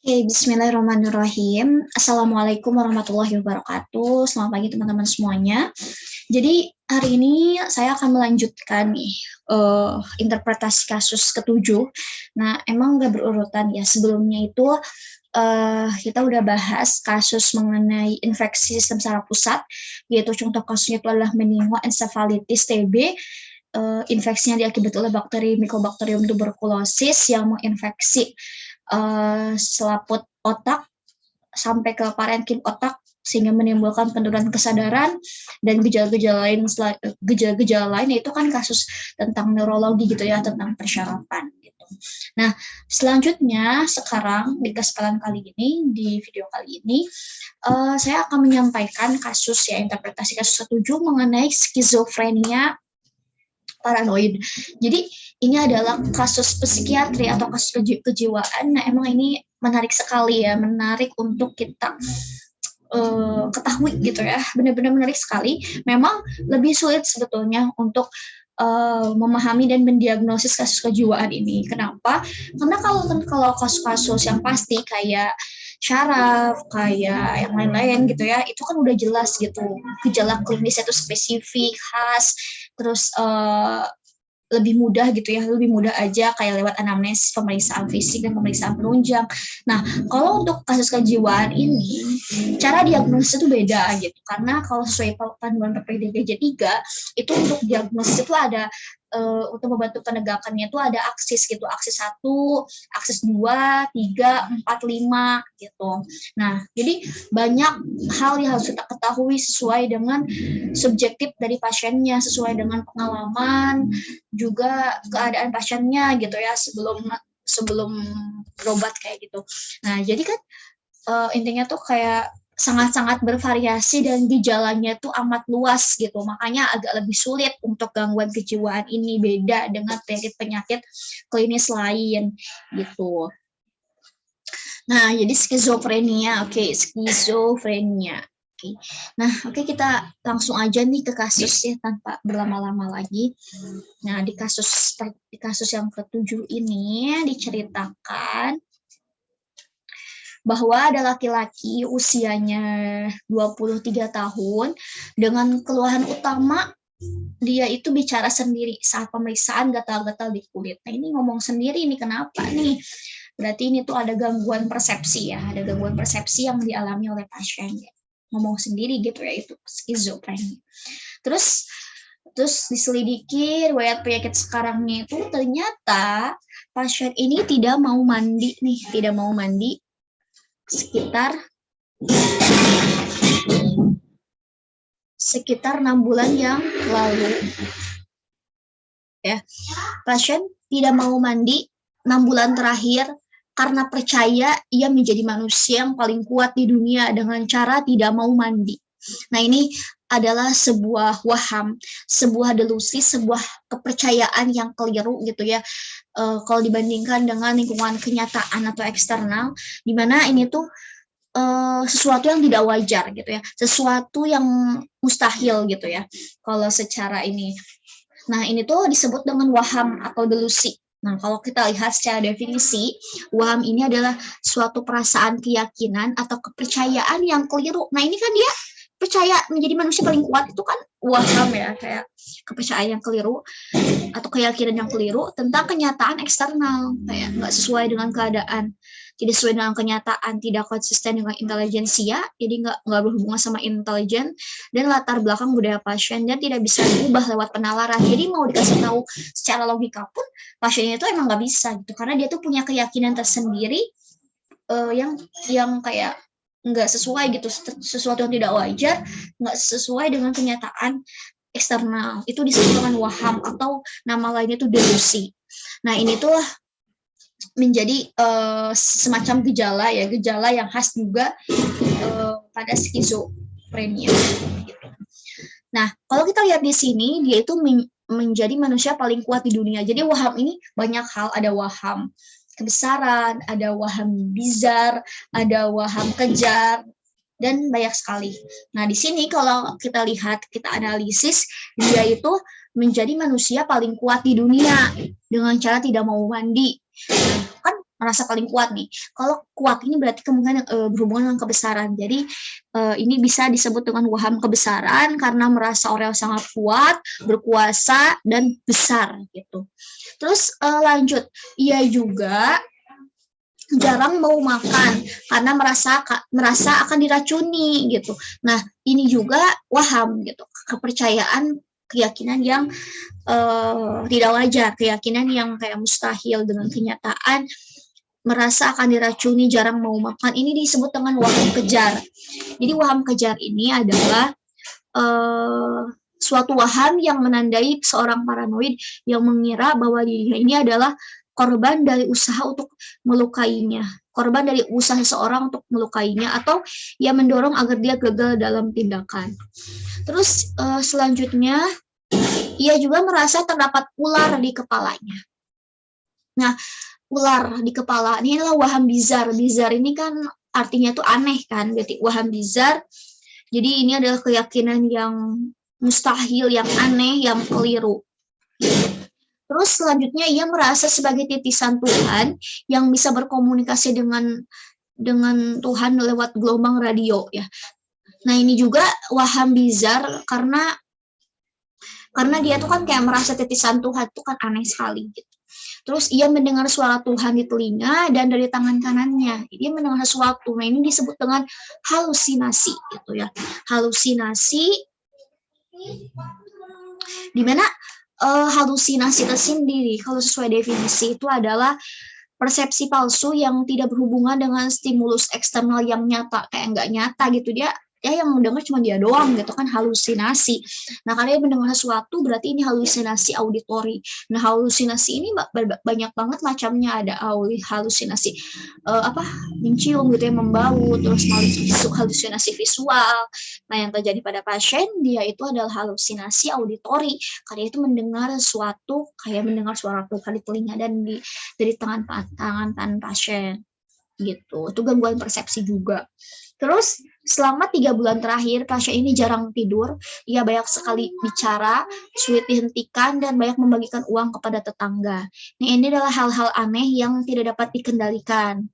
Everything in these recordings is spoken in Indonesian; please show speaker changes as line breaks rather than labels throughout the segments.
Oke, bismillahirrahmanirrahim. Assalamualaikum warahmatullahi wabarakatuh. Selamat pagi teman-teman semuanya. Jadi hari ini saya akan melanjutkan nih interpretasi kasus ketujuh. Nah, emang nggak berurutan ya. Sebelumnya itu kita udah bahas kasus mengenai infeksi sistem saraf pusat, yaitu contoh kasusnya itu adalah meningoencephalitis TB. Infeksinya diakibatkan oleh bakteri Mycobacterium tuberculosis yang menginfeksi selaput otak sampai ke parenkim otak sehingga menimbulkan penurunan kesadaran dan gejala-gejala lain itu kan kasus tentang neurologi gitu ya, tentang persyaratan gitu. Nah, selanjutnya sekarang di kesempatan kali ini, di video kali ini saya akan menyampaikan kasus ya, interpretasi kasus ketujuh mengenai skizofrenia paranoid. Jadi ini adalah kasus psikiatri atau kasus kejiwaan. Nah, emang ini menarik sekali ya, menarik untuk kita ketahui gitu ya, benar-benar menarik sekali. Memang lebih sulit sebetulnya untuk memahami dan mendiagnosis kasus kejiwaan ini. Kenapa? Karena kalau kasus-kasus yang pasti kayak syaraf, kayak yang lain-lain gitu ya, itu kan udah jelas gitu, gejala klinisnya itu spesifik, khas, terus lebih mudah gitu ya, lebih mudah aja kayak lewat anamnesis, pemeriksaan fisik dan pemeriksaan penunjang. Nah, kalau untuk kasus kejiwaan ini, cara diagnosis itu beda gitu, karena kalau sesuai panduan PPDB 3 itu untuk diagnosis itu ada untuk membantu penegakannya itu ada aksis gitu, aksis 1, aksis 2, 3, 4, 5 gitu. Nah, jadi banyak hal yang harus kita ketahui sesuai dengan subjektif dari pasiennya, sesuai dengan pengalaman, juga keadaan pasiennya gitu ya, sebelum berobat kayak gitu. Nah, jadi kan intinya tuh kayak sangat-sangat bervariasi dan gejalanya tuh amat luas gitu. Makanya agak lebih sulit untuk gangguan kejiwaan ini, beda dengan penyakit klinis lain gitu. Nah, jadi skizofrenia. Oke, skizofrenia. Oke. Nah, oke, kita langsung aja nih ke kasus ya tanpa berlama-lama lagi. Nah, di kasus yang ketujuh ini diceritakan bahwa ada laki-laki usianya 23 tahun dengan keluhan utama dia itu bicara sendiri saat pemeriksaan, gatal-gatal di kulit. Nah, ini ngomong sendiri nih, kenapa nih? Berarti ini tuh ada gangguan persepsi ya, ada gangguan persepsi yang dialami oleh pasien ya. Ngomong sendiri gitu ya, itu skizofrenia. Terus diselidiki riwayat penyakit sekarangnya itu ternyata pasien ini tidak mau mandi nih, tidak mau mandi sekitar 6 bulan yang lalu. Ya, pasien tidak mau mandi 6 bulan terakhir karena percaya ia menjadi manusia yang paling kuat di dunia dengan cara tidak mau mandi. Nah, ini adalah sebuah waham, sebuah delusi, sebuah kepercayaan yang keliru gitu ya. Kalau dibandingkan dengan lingkungan kenyataan atau eksternal, di mana ini tuh sesuatu yang tidak wajar gitu ya, sesuatu yang mustahil gitu ya kalau secara ini. Nah, ini tuh disebut dengan waham atau delusi. Nah, kalau kita lihat secara definisi, waham ini adalah suatu perasaan, keyakinan atau kepercayaan yang keliru. Nah, ini kan dia percaya menjadi manusia paling kuat, itu kan waham ya, kayak kepercayaan yang keliru atau keyakinan yang keliru tentang kenyataan eksternal, kayak nggak sesuai dengan keadaan, tidak sesuai dengan kenyataan, tidak konsisten dengan intelijensia, jadi nggak berhubungan sama intelijen dan latar belakang budaya pasien, dan tidak bisa diubah lewat penalaran. Jadi mau dikasih tahu secara logika pun pasiennya itu emang nggak bisa gitu, karena dia tuh punya keyakinan tersendiri yang kayak nggak sesuai gitu, sesuatu yang tidak wajar, nggak sesuai dengan kenyataan eksternal. Itu disebut dengan waham atau nama lainnya itu delusi. Nah, ini tuh menjadi semacam gejala ya, gejala yang khas juga pada skizofrenia. Gitu. Nah, kalau kita lihat di sini, dia itu menjadi manusia paling kuat di dunia. Jadi waham ini banyak hal, ada waham kebesaran, ada waham bizar, ada waham kejar, dan banyak sekali. Nah, di sini kalau kita lihat, kita analisis, dia itu menjadi manusia paling kuat di dunia dengan cara tidak mau mandi. Kan merasa paling kuat nih. Kalau kuat ini berarti kemungkinan berhubungan dengan kebesaran. Jadi ini bisa disebut dengan waham kebesaran karena merasa orang yang sangat kuat, berkuasa dan besar gitu. Terus lanjut, ia juga jarang mau makan karena merasa akan diracuni gitu. Nah, ini juga waham gitu, kepercayaan, keyakinan yang tidak wajar, keyakinan yang kayak mustahil dengan kenyataan merasa akan diracuni, jarang mau makan. Ini disebut dengan waham kejar. Jadi waham kejar ini adalah suatu waham yang menandai seorang paranoid yang mengira bahwa dirinya ini adalah korban dari usaha untuk melukainya, korban dari usaha seseorang untuk melukainya, atau ia mendorong agar dia gagal dalam tindakan. Terus selanjutnya, ia juga merasa terdapat ular di kepalanya. Nah, ular di kepala ini adalah waham bizar. Bizar ini kan artinya tuh aneh kan, berarti waham bizar. Jadi ini adalah keyakinan yang mustahil, yang aneh, yang keliru. Terus selanjutnya ia merasa sebagai titisan Tuhan yang bisa berkomunikasi dengan Tuhan lewat gelombang radio ya. Nah, ini juga waham bizar karena dia tuh kan kayak merasa titisan Tuhan tuh kan aneh sekali gitu. Terus ia mendengar suara Tuhan di telinga dan dari tangan kanannya. Dia mendengar sesuatu. Nah, ini disebut dengan halusinasi gitu ya. Halusinasi di mana halusinasi tersendiri kalau sesuai definisi itu adalah persepsi palsu yang tidak berhubungan dengan stimulus eksternal yang nyata, kayak nggak nyata gitu. Dia yang mendengar cuma dia doang gitu kan, halusinasi. Nah, karena dia mendengar sesuatu berarti ini halusinasi auditori. Nah, halusinasi ini banyak banget macamnya. Ada halusinasi mencium gitu ya, membau, terus halusinasi visual. Nah, yang terjadi pada pasien dia itu adalah halusinasi auditori, karena itu mendengar sesuatu kayak mendengar suara Tuhan di telinga dan dari tangan pasien gitu. Itu gangguan persepsi juga. Terus selama 3 bulan terakhir pasien ini jarang tidur, ia banyak sekali bicara, sulit dihentikan, dan banyak membagikan uang kepada tetangga. Nah, ini adalah hal-hal aneh yang tidak dapat dikendalikan.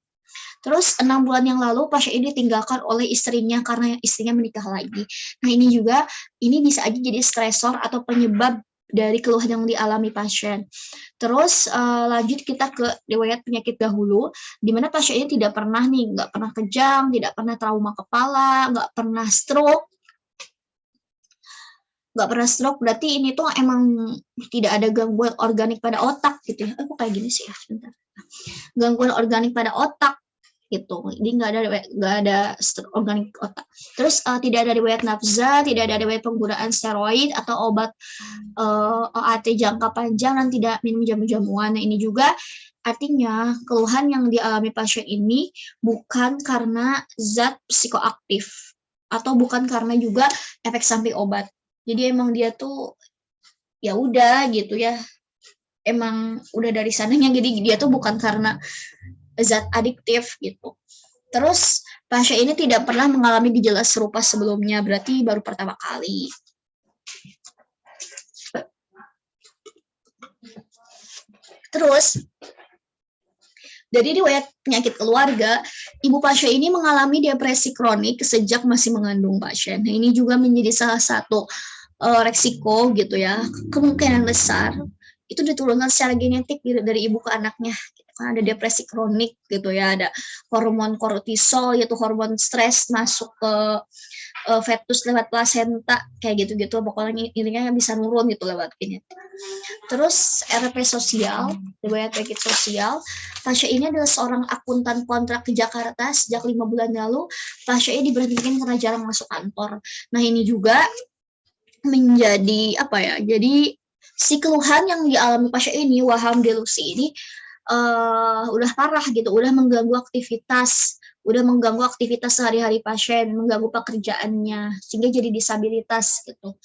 Terus 6 bulan yang lalu pasien ini ditinggalkan oleh istrinya karena istrinya menikah lagi. Nah, ini bisa aja jadi stresor atau penyebab dari keluhan yang dialami pasien. Terus lanjut kita ke riwayat penyakit dahulu, di mana pasien ini nggak pernah kejang, tidak pernah trauma kepala, nggak pernah stroke. Berarti ini tuh emang tidak ada gangguan organik pada otak gitu ya. Kok kayak gini sih ya, sebentar. Gangguan organik pada otak gitu. Jadi nggak ada organik otak. Terus tidak ada riwayat nafza, tidak ada riwayat penggunaan steroid atau obat OAT jangka panjang, dan tidak minum jamu-jamuan. Nah, ini juga artinya keluhan yang dialami pasien ini bukan karena zat psikoaktif atau bukan karena juga efek samping obat. Jadi emang dia tuh ya udah gitu ya. Emang udah dari sananya, jadi dia tuh bukan karena zat adiktif gitu. Terus pasien ini tidak pernah mengalami gejala serupa sebelumnya, berarti baru pertama kali. Terus dari riwayat penyakit keluarga, ibu pasien ini mengalami depresi kronik sejak masih mengandung pasien. Nah, ini juga menjadi salah satu resiko gitu ya, kemungkinan besar itu diturunkan secara genetik dari ibu ke anaknya. Kan ada depresi kronik gitu ya, ada hormon kortisol yaitu hormon stres masuk ke fetus lewat plasenta kayak gitu-gitu, pokoknya intinya bisa nurun gitu lewat genetik. Terus RP sosial, riwayat penyakit sosial, pasien ini adalah seorang akuntan kontrak ke Jakarta. Sejak 5 bulan lalu pasien ini diberhentikan karena jarang masuk kantor. Nah, ini juga menjadi jadi si keluhan yang dialami pasien ini, waham delusi ini udah parah gitu, udah mengganggu aktivitas sehari-hari pasien, mengganggu pekerjaannya, sehingga jadi disabilitas gitu.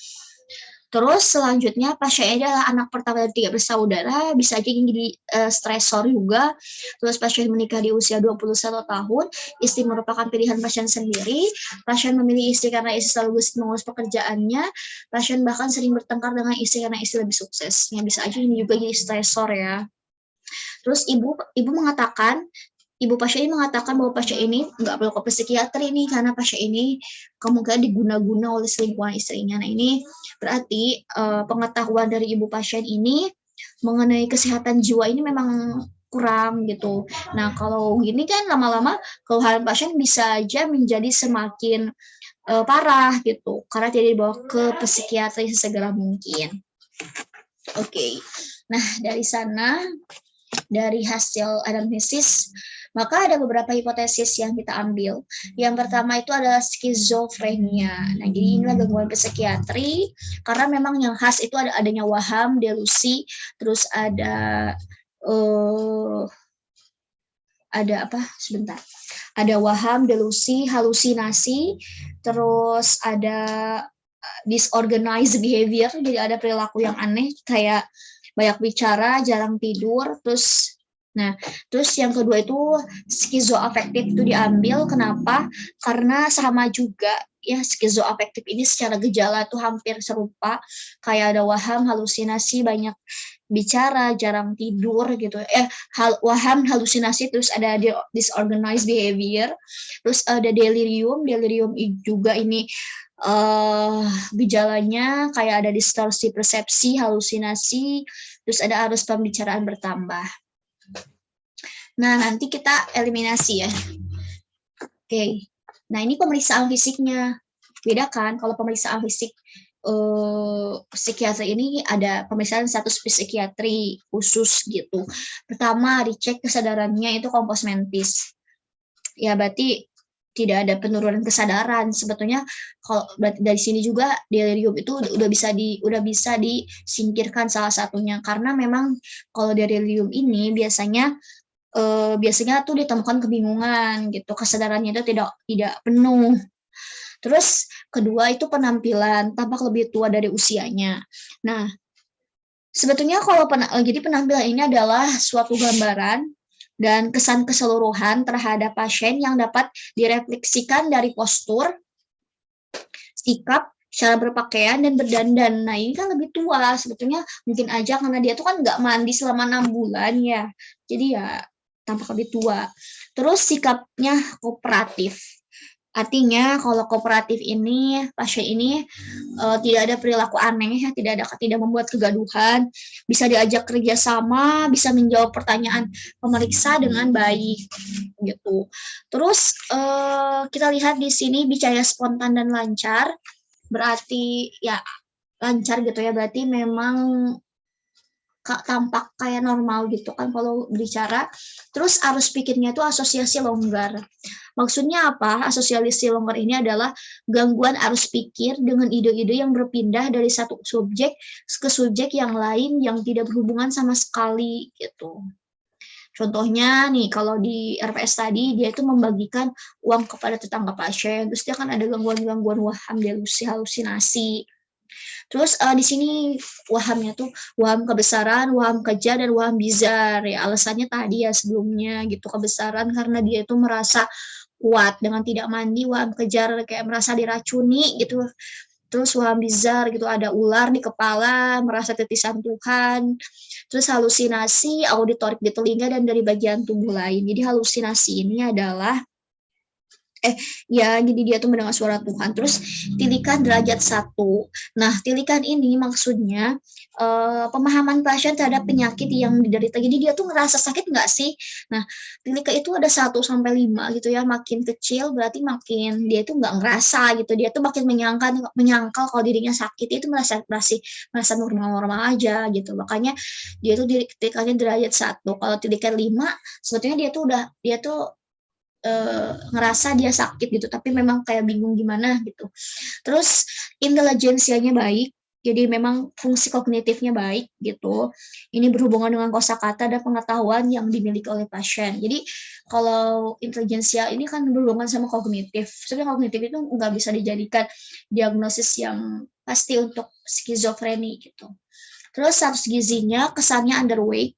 Terus selanjutnya pasien adalah anak pertama dari 3 bersaudara, bisa aja jadi stresor juga. Terus pasien menikah di usia 21 tahun, istri merupakan pilihan pasien sendiri. Pasien memilih istri karena istri selalu mengurus pekerjaannya. Pasien bahkan sering bertengkar dengan istri karena istri lebih sukses. Ya, bisa aja ini juga jadi stresor ya. Terus ibu mengatakan, ibu pasien ini mengatakan bahwa pasien ini nggak perlu ke psikiatri nih karena pasien ini kemungkinan diguna-guna oleh selingkuhan istrinya. Nah ini berarti pengetahuan dari ibu pasien ini mengenai kesehatan jiwa ini memang kurang gitu. Nah kalau gini kan lama-lama keluhan pasien bisa aja menjadi semakin parah gitu karena tidak dibawa ke psikiatri sesegera mungkin. Oke. Nah dari sana, dari hasil anamnesis, maka ada beberapa hipotesis yang kita ambil. Yang pertama itu adalah skizofrenia. Nah, jadi inilah gangguan psikiatri karena memang yang khas itu adanya waham, delusi, terus ada apa? Sebentar. Ada waham, delusi, halusinasi, terus ada disorganized behavior, jadi ada perilaku yang aneh kayak banyak bicara, jarang tidur, terus yang kedua itu skizoafektif itu diambil. Kenapa? Karena sama juga ya, skizoafektif ini secara gejala tuh hampir serupa, kayak ada waham, halusinasi, banyak bicara, jarang tidur gitu. Waham, halusinasi, terus ada disorganized behavior, terus ada delirium juga ini gejalanya kayak ada distorsi persepsi, halusinasi, terus ada arus pembicaraan bertambah. Nah, nanti kita eliminasi ya. Oke. Nah, ini pemeriksaan fisiknya. Beda kan kalau pemeriksaan fisik psikiatri ini ada pemeriksaan status psikiatri khusus gitu. Pertama, dicek kesadarannya itu kompos mentis. Ya, berarti tidak ada penurunan kesadaran. Sebetulnya kalau dari sini juga delirium itu udah bisa disingkirkan salah satunya karena memang kalau delirium ini biasanya tuh ditemukan kebingungan gitu, kesadarannya itu tidak penuh. Terus kedua itu penampilan, tampak lebih tua dari usianya. Nah, sebetulnya kalau jadi penampilan ini adalah suatu gambaran dan kesan keseluruhan terhadap pasien yang dapat direfleksikan dari postur, sikap, cara berpakaian, dan berdandan. Nah, ini kan lebih tua. Sebetulnya mungkin aja karena dia tuh kan nggak mandi selama 6 bulan ya. Jadi ya tampak lebih tua. Terus sikapnya kooperatif. Artinya kalau kooperatif ini, pasien ini tidak ada perilaku aneh, tidak membuat kegaduhan, bisa diajak kerjasama, bisa menjawab pertanyaan pemeriksa dengan baik, gitu. Terus kita lihat di sini bicara spontan dan lancar, berarti ya lancar gitu ya, berarti memang tampak kayak normal gitu kan kalau bicara. Terus arus pikirnya itu asosiasi longgar. Maksudnya apa? Asosiasi longgar ini adalah gangguan arus pikir dengan ide-ide yang berpindah dari satu subjek ke subjek yang lain yang tidak berhubungan sama sekali gitu. Contohnya nih, kalau di RPS tadi, dia itu membagikan uang kepada tetangga pasien, terus dia kan ada gangguan-gangguan waham, delusi, halusinasi. Terus di sini wahamnya tuh waham kebesaran, waham kejar, dan waham bizar. Ya alasannya tadi ya sebelumnya gitu, kebesaran karena dia itu merasa kuat dengan tidak mandi, waham kejar kayak merasa diracuni gitu. Terus waham bizar gitu, ada ular di kepala, merasa titisan Tuhan. Terus halusinasi, auditorik di telinga dan dari bagian tubuh lain. Jadi halusinasi ini adalah jadi dia tuh mendengar suara Tuhan. Terus tilikan derajat 1. Nah, tilikan ini maksudnya pemahaman pasien terhadap penyakit yang diderita. Jadi dia tuh ngerasa sakit nggak sih? Nah, tilika itu ada 1-5 gitu ya. Makin kecil berarti makin dia itu nggak ngerasa gitu. Dia tuh makin menyangkal kalau dirinya sakit, itu merasa normal-normal aja gitu. Makanya dia tuh tilikannya derajat 1. Kalau tilikan 5, sebetulnya dia tuh ngerasa dia sakit gitu, tapi memang kayak bingung gimana gitu. Terus intelijensianya baik, jadi memang fungsi kognitifnya baik gitu. Ini berhubungan dengan kosakata dan pengetahuan yang dimiliki oleh pasien. Jadi kalau intelijensia ini kan berhubungan sama kognitif. Sebenarnya kognitif itu nggak bisa dijadikan diagnosis yang pasti untuk skizofreni gitu. Terus status gizinya kesannya underweight,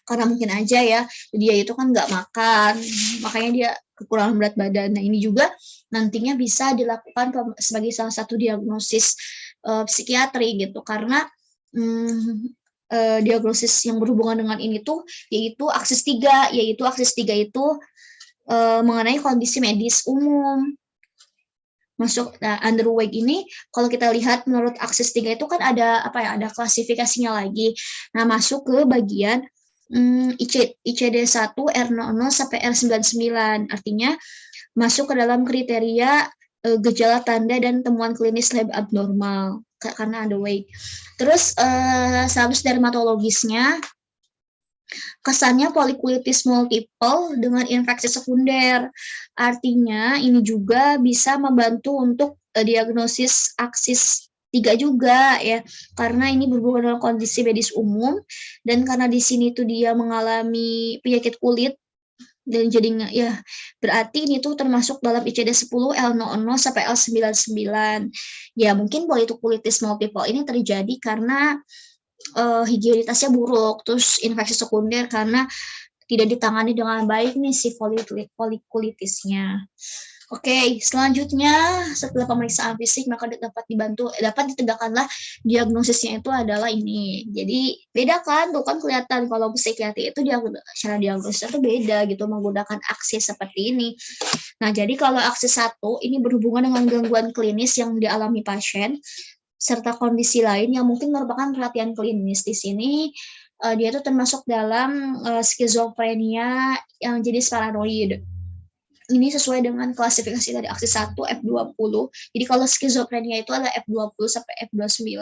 karena mungkin aja ya dia itu kan nggak makan, makanya dia kekurangan berat badan. Nah ini juga nantinya bisa dilakukan sebagai salah satu diagnosis psikiatri gitu, karena diagnosis yang berhubungan dengan ini tuh yaitu aksis 3, yaitu aksis 3 itu mengenai kondisi medis umum. Masuk underweight ini kalau kita lihat menurut aksis 3 itu kan ada ada klasifikasinya lagi. Nah, masuk ke bagian ICD-1 R00 sampai R99. Artinya masuk ke dalam kriteria gejala, tanda, dan temuan klinis lab abnormal karena underweight. Terus status dermatologisnya, kesannya polikulitis multiple dengan infeksi sekunder. Artinya ini juga bisa membantu untuk diagnosis aksis 3 juga ya, karena ini berhubungan dengan kondisi medis umum, dan karena di sini tuh dia mengalami penyakit kulit, dan jadi ya berarti ini tuh termasuk dalam ICD-10 L00 sampai L99. Ya mungkin polikulitis multiple ini terjadi karena higienitasnya buruk, terus infeksi sekunder karena tidak ditangani dengan baik nih si polikulitisnya. Oke, selanjutnya setelah pemeriksaan fisik maka dapat ditegakkanlah diagnosisnya itu adalah ini. Jadi beda kan, tuh kan kelihatan kalau psikiatri itu cara diagnosisnya itu beda gitu, menggunakan aksis seperti ini. Nah, jadi kalau aksis 1 ini berhubungan dengan gangguan klinis yang dialami pasien serta kondisi lain yang mungkin merupakan perhatian klinis. Di sini dia itu termasuk dalam skizofrenia yang jenis paranoid. Ini sesuai dengan klasifikasi dari aksis 1 F20. Jadi kalau skizofrenia itu adalah F20 sampai F29,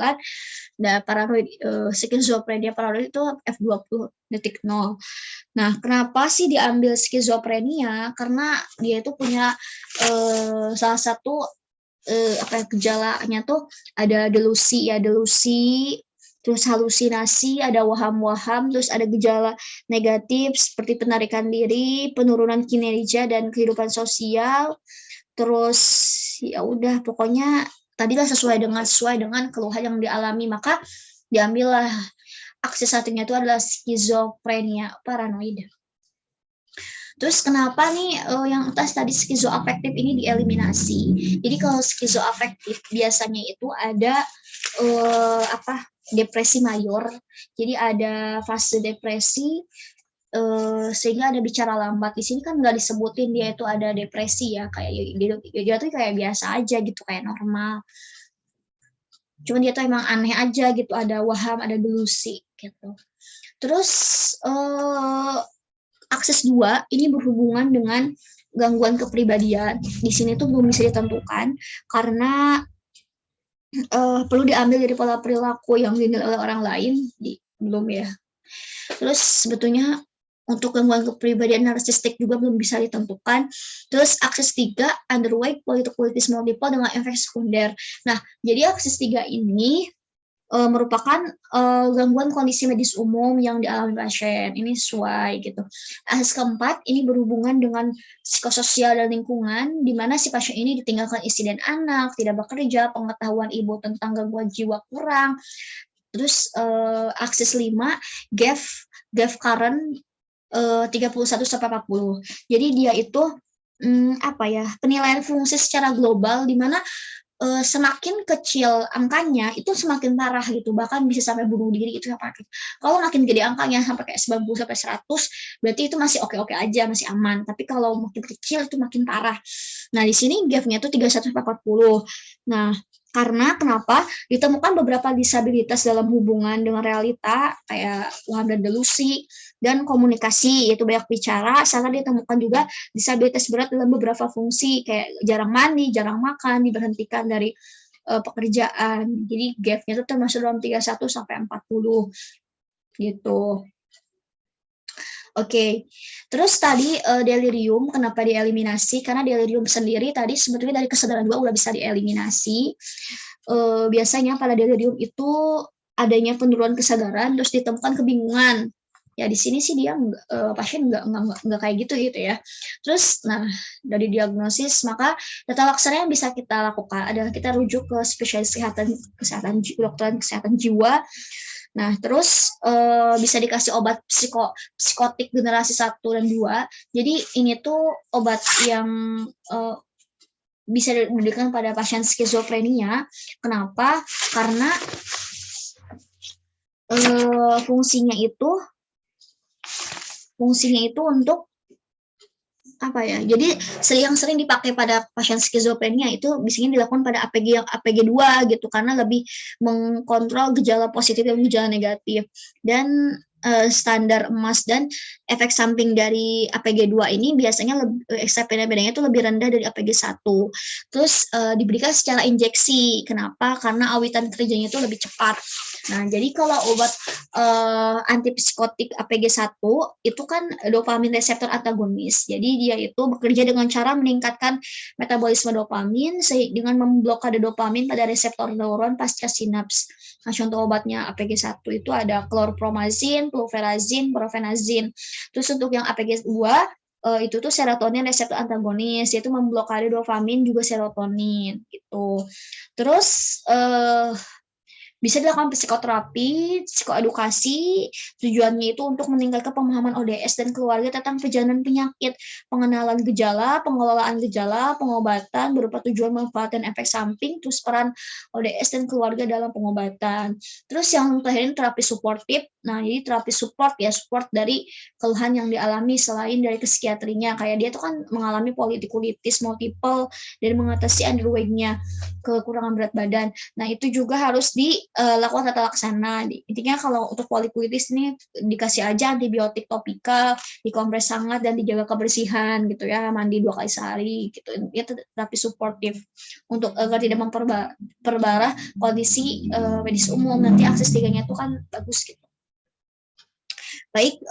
dan paranoid skizofrenia paranoid itu F20.0. Nah, kenapa sih diambil skizofrenia? Karena dia itu punya salah satu gejalanya tuh ada delusi, terus halusinasi, ada waham-waham, terus ada gejala negatif seperti penarikan diri, penurunan kinerja dan kehidupan sosial. Terus ya udah, pokoknya tadilah sesuai dengan keluhan yang dialami, maka diambillah aksis 1-nya itu adalah skizofrenia paranoid. Terus kenapa nih yang atas tadi skizoafektif ini dieliminasi? Jadi kalau skizoafektif biasanya itu ada depresi mayor. Jadi ada fase depresi sehingga ada bicara lambat. Di sini kan nggak disebutin dia itu ada depresi ya, kayak dia tuh kayak biasa aja gitu, kayak normal. Cuman dia tuh emang aneh aja gitu, ada waham, ada delusi gitu. Terus akses 2 ini berhubungan dengan gangguan kepribadian. Di sini tuh belum bisa ditentukan karena perlu diambil dari pola perilaku yang dinilai oleh orang lain, belum ya. Terus sebetulnya untuk gangguan kepribadian narsistik juga belum bisa ditentukan. Terus akses 3 underweight polikulitis multiple dengan efek sekunder. Nah, jadi akses 3 ini merupakan gangguan kondisi medis umum yang dialami pasien. Ini sesuai gitu. Akses keempat ini berhubungan dengan psikososial dan lingkungan, di mana si pasien ini ditinggalkan istri dan anak, tidak bekerja, pengetahuan ibu tentang gangguan jiwa kurang. Terus akses 5 GAF current 31 sampai 40. Jadi dia itu penilaian fungsi secara global, di mana semakin kecil angkanya itu semakin parah gitu, bahkan bisa sampai bunuh diri itu yang parah. Kalau makin gede angkanya sampai kayak 90 sampai 100, berarti itu masih oke-oke aja, masih aman. Tapi kalau makin kecil itu makin parah. Nah, di sini GAF-nya itu 31 sampai 40. Nah, karena kenapa? Ditemukan beberapa disabilitas dalam hubungan dengan realita, kayak waham dan delusi, dan komunikasi, yaitu banyak bicara, serta ditemukan juga disabilitas berat dalam beberapa fungsi, kayak jarang mandi, jarang makan, diberhentikan dari pekerjaan. Jadi GAF-nya itu termasuk dalam 31 sampai 40 gitu. Oke, terus tadi delirium kenapa dieliminasi? Karena delirium sendiri tadi sebetulnya dari kesadaran dua udah bisa dieliminasi. Biasanya pada delirium itu adanya penurunan kesadaran, terus ditemukan kebingungan. Ya di sini sih dia pasien nggak kayak gitu ya. Terus, nah dari diagnosis maka tata laksana yang bisa kita lakukan adalah kita rujuk ke spesialis kesehatan kedokteran kesehatan jiwa. Nah, terus bisa dikasih obat psikotik generasi 1 dan 2. Jadi ini tuh obat yang bisa diberikan pada pasien skizofrenia. Kenapa? Karena fungsinya itu untuk apa ya? Jadi yang sering dipakai pada pasien skizofrenia itu biasanya dilakukan pada APG 2 gitu karena lebih mengkontrol gejala positif dan gejala negatif. Dan standar emas dan efek samping dari APG 2 ini biasanya bedanya itu lebih rendah dari APG 1. Terus diberikan secara injeksi. Kenapa? Karena awitan kerjanya itu lebih cepat. Nah, jadi kalau obat antipsikotik APG 1 itu kan dopamin reseptor antagonis. Jadi dia itu bekerja dengan cara meningkatkan metabolisme dopamin dengan memblokade dopamin pada reseptor neuron pasca sinaps. Nah, contoh obatnya APG 1 itu ada klorpromazin, flurfenazin, bromfenazin. Terus untuk yang APG 2 itu tuh serotonin reseptor antagonis, yaitu memblokade dopamin juga serotonin gitu. Terus bisa dilakukan psikoterapi, psikoedukasi, tujuannya itu untuk meningkatkan pemahaman ODS dan keluarga tentang perjalanan penyakit, pengenalan gejala, pengelolaan gejala, pengobatan berupa tujuan manfaat dan efek samping, terus peran ODS dan keluarga dalam pengobatan. Terus yang terakhir terapi suportif. Nah, jadi terapi support dari keluhan yang dialami selain dari psikiatrinya. Kayak dia tuh kan mengalami polikulitis multiple dan mengatasi underweight-nya, kekurangan berat badan. Nah, itu juga harus dilakukan tata laksana. Intinya kalau untuk polikulitis ini dikasih aja antibiotik topikal, dikompres hangat dan dijaga kebersihan gitu ya, mandi 2 kali sehari gitu. Itu terapi suportif untuk agar tidak memperparah kondisi medis umum. Nanti akses 3-nya itu kan bagus gitu. Baik,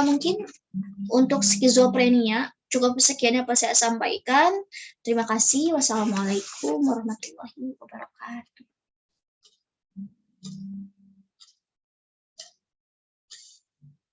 mungkin untuk skizofrenia cukup sekian yang saya sampaikan. Terima kasih. Wassalamualaikum warahmatullahi wabarakatuh.